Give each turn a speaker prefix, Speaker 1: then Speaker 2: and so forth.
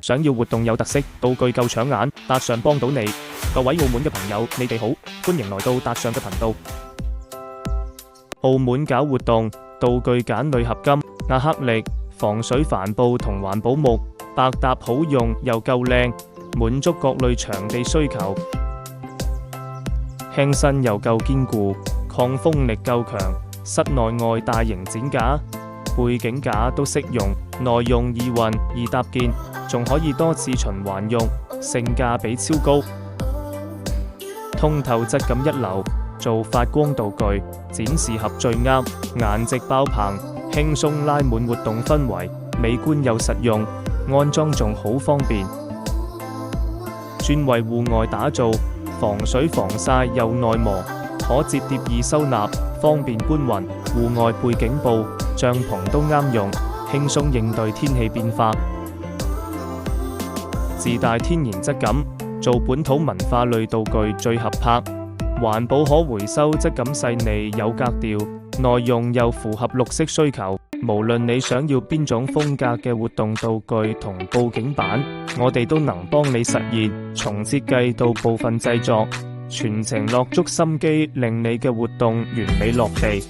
Speaker 1: 想要活動有特色，道具夠搶眼，達尚幫到你。各位澳門嘅朋友，你哋好，歡迎來到達尚嘅頻道。澳門搞活動，道具揀鋁合金、亞克力、防水帆布同環保木，百搭好用又夠靚，滿足各類場地需求。輕身又夠堅固，抗風力夠強，室內外大型展架、背景架都適用，耐用易運易搭建，仲可以多次循環用，性價比超高。通透質感一流，做發光道具、展示盒最啱，顏值爆棚，輕鬆拉滿活動氛圍，美觀又實用，安裝仲好方便。專為戶外打造，防水防曬又耐磨，可摺疊易收納，方便搬運。戶外背景布、帳篷都啱用，輕鬆應對天氣變化。自帶天然質感，做本土文化類道具最合拍。環保可回收，質感細膩有格調，耐用又符合綠色需求。無論你想要邊種風格嘅活動道具同佈景板，我哋都能幫你實現，從設計到部分製作，全程落足心機，令你嘅活動完美落地。